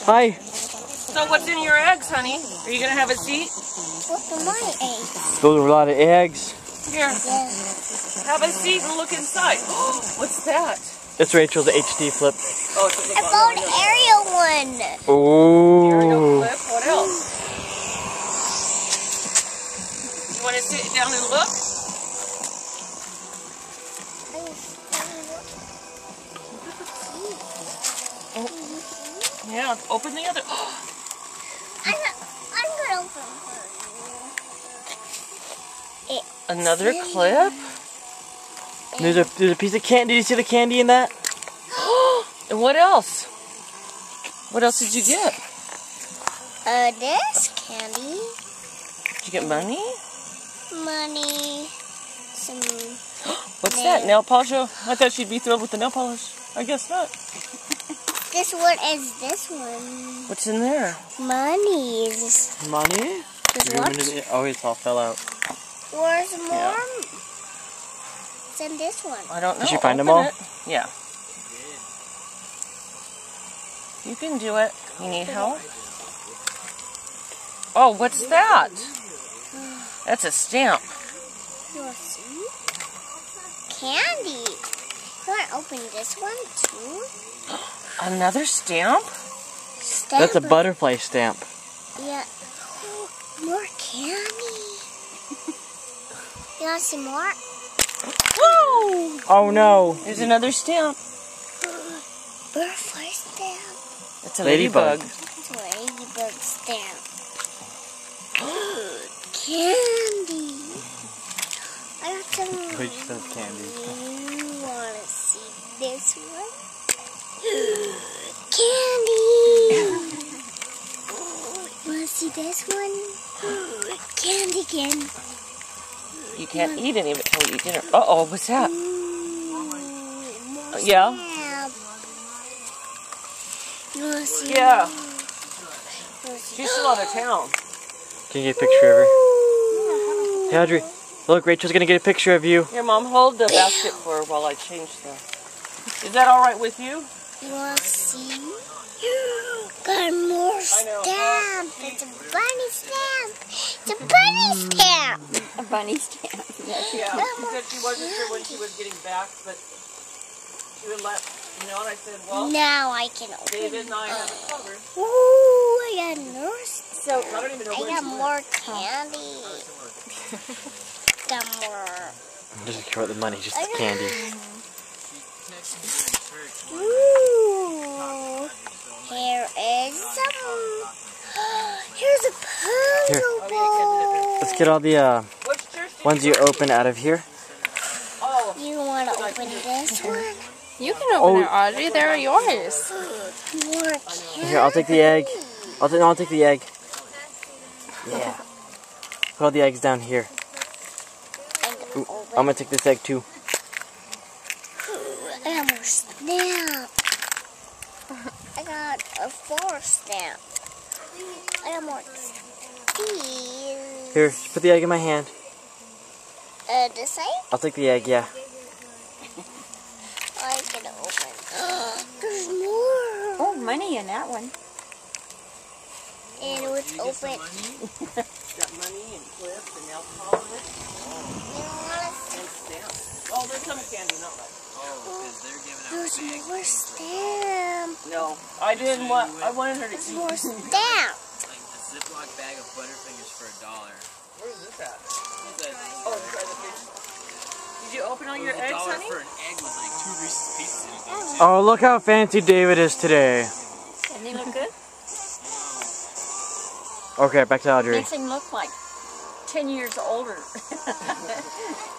Hi. So what's in your eggs, honey? Are you going to have a seat? What's in my eggs? Those are a lot of eggs. Here. Yeah. Have a seat and look inside. What's that? It's Rachel's HD flip. Oh, it's a I found an Ariel one. Ariel Ooh. flip. What else? You want to sit down and look? Yeah, open the other. I'm gonna open it. Another clip? There's a piece of candy. Did you see the candy in that? And what else? What else did you get? This candy, Did you get money? money, some. What's that? Nail polish? Oh, I thought she'd be thrilled with the nail polish. I guess not. This one is this one. What's in there? Monies. Money? There's what? Oh, it's all fell out. Where's more? Yeah. It's in this one. I don't know. Did you find them Open all? it. Yeah. You can do it. You need help? Oh, what's that? That's a stamp. You want to see? Candy. You want to open this one too? Another stamp? Stamp. That's a butterfly stamp. Yeah. Oh, more candy. You want to see more? Whoa! Oh no. There's another stamp. Butterfly stamp. It's a Ladybug. ladybug. It's a ladybug stamp. Candy. I got some. Which says candy? You want to see this one? Candy. Want to see this one? Candy again. You can't eat any of it till you eat dinner. Uh-oh, what's that? More Yeah? stamp. You want to see? Yeah. more? You wanna see- She's still out of town. Can you get a picture of her? Hey, Audrey. Look, Rachel's gonna get a picture of you. Here, Mom, hold the basket for her while I change the... Is that all right with you? You want to see? Got more stamp. It's a bunny stamp. It's a bunny stamp. A bunny stamp. Yeah, she said she wasn't sure when she was getting back, but she would let, you know, and I said, well, Now I can open David and I have it covered. Ooh, I got more. So, I don't even know I where got she more candy. Got more. Doesn't care about the money, just the candy. Ooh. Here is some. Here's a puzzle ball. Let's get all the Which church did ones you open out of here. Oh, You want to open this one? You can open it, Audrey. They're yours. More candy. Here, I'll take the egg. I'll take the egg. Yeah. Put all the eggs down here. Ooh, I'm gonna take this egg too. I got more stamp. I got a 4 stamp. I got more these. Here, put the egg in my hand. This egg? I'll take the egg, yeah. I'm gonna open. There's more. Oh, money in that one. And it was open. got money and clips and nail polish and stamps. Oh, there's some candy, not much. There's more stamp. No, I didn't want, I wanted her to There's eat. more stamp. Like a Ziploc bag of Butterfingers for $1. Where is this at? Oh, inside the fish. Did you open all your $1 eggs, honey? for an egg with like 2 Reese's Pieces in it. Oh, look how fancy David is today. Doesn't he look good? Okay, back to Audrey. Makes him look like 10 years older.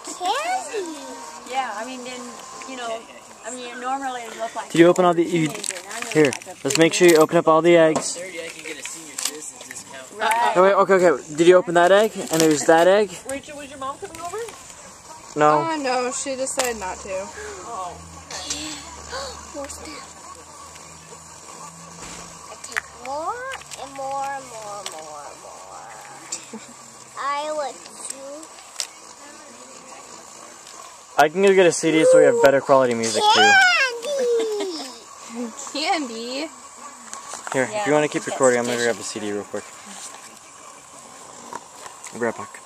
Candy. Yeah, I mean, then, you know, I mean, normally it look like. Did you open all the? Here, let's make sure you open up all the eggs. 30, I can get a senior citizen discount. Right. Oh, wait, okay. Did you open that egg? And there's that egg? Rachel, was your mom coming over? No. No, she decided not to. Oh. More stamp. I take more and more and more and more and more. I would do. I can go get a CD so we have better quality music too. Candy. Candy. Here, if you want to keep recording, I'm going to grab a CD real quick. I'll be right back.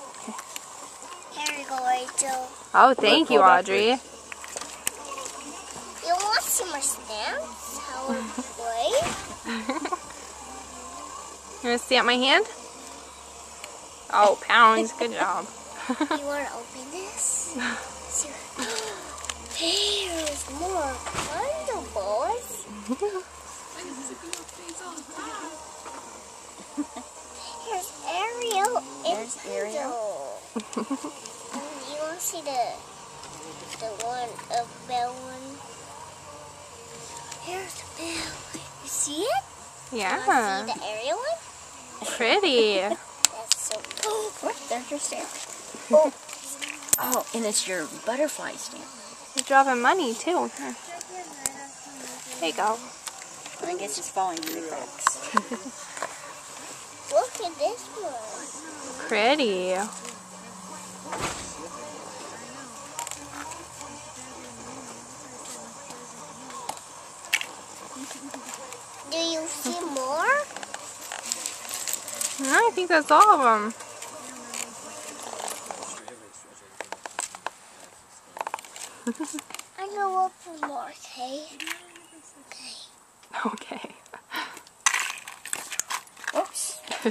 Here you go, Rachel. Oh, thank you, Audrey. You want to see my stamps? How I play? You want to stamp my hand? Oh, pounds. Good job. You want to open this? There's more Thunderbolts. Here's Ariel. There's Ariel. You want to see the one, a bell one? Here's the bell. You see it? Yeah. You want to see the Ariel one? Pretty. That's so cool. What? There's your stamp. Oh, and it's your butterfly stamp. You're dropping money, too. Here. There you go. I guess it's falling through the cracks. Look at this one. Pretty. Do you see more? No, I think that's all of them. I go up for more, okay? Okay. Oops. I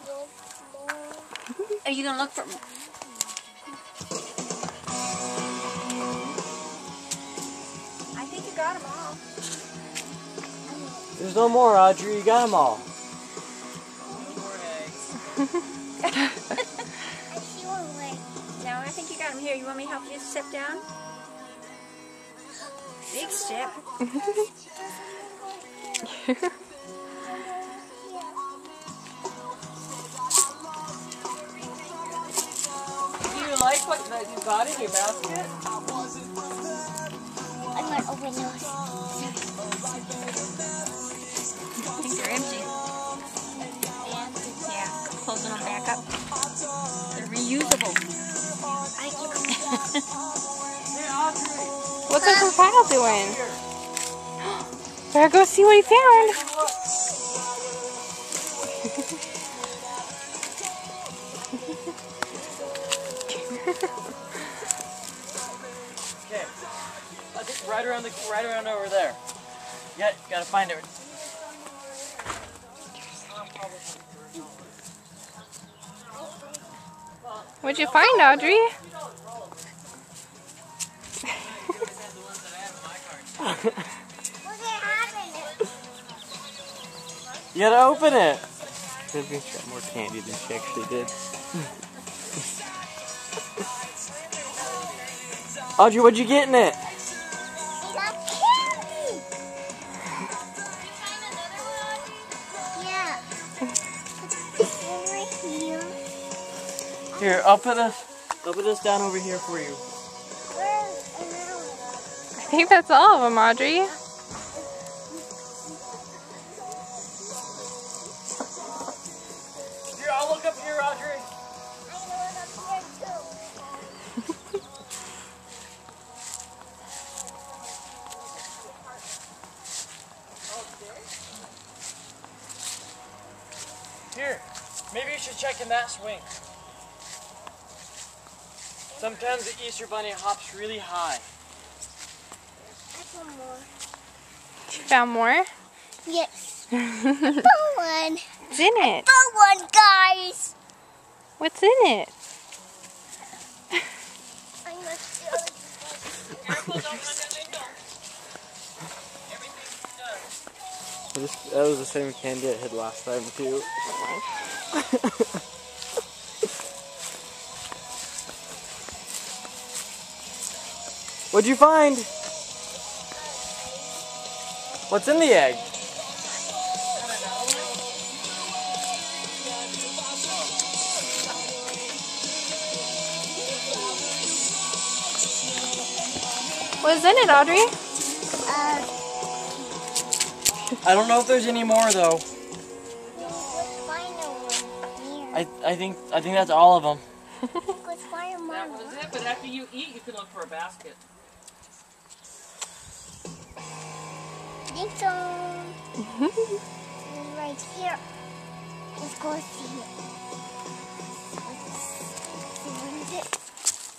go for more. Are you going to look for... I think you got them all. There's no more, Audrey. You got them all. I see one way. No, I think you got them here. You want me to help you step down? Big step. Do you like what you got in your basket? I'm going to open those. I think they're empty. Yeah, closing them back up. They're reusable. What's Uncle Kyle doing? Better go see what he found. Okay. I think right around over there. Yeah, gotta find it. What'd you find, Audrey? Look at having it. You gotta open it. Vivian's got more candy than she actually did. Audrey, what'd you get in it? Got candy. Yeah. Right here. Here, I'll put this down over here for you. Where's another one? I think that's all of them, Audrey. Here, I'll look up here, Audrey. I know it up here too. Here, maybe you should check in that swing. Sometimes the Easter Bunny hops really high. I found more. You found more? Yes. Found one. What's in it? Found one, guys. What's in it? I'm gonna steal it. That was the same candy I hid last time too. What'd you find? What's in the egg? What's in it, Audrey? I don't know if there's any more though. Let's find one here. I think that's all of them. Let's find That one. was it, but after you eat, you can look for a basket. Ding dong. go see it. What is it?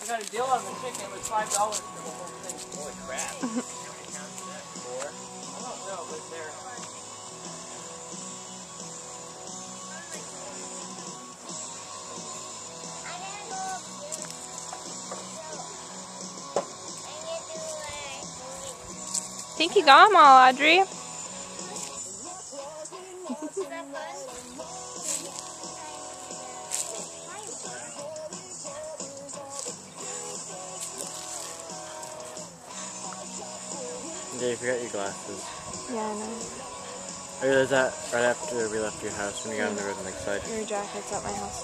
I got a deal on the chicken. It was $5 for the whole thing. Holy crap. How many pounds is that? 4? I don't know, but they're... I think you got them all, Audrey. Yeah, you forgot your glasses. Yeah, I know. I realized that right after we left your house when you got on the road on the side. Your jacket's at my house.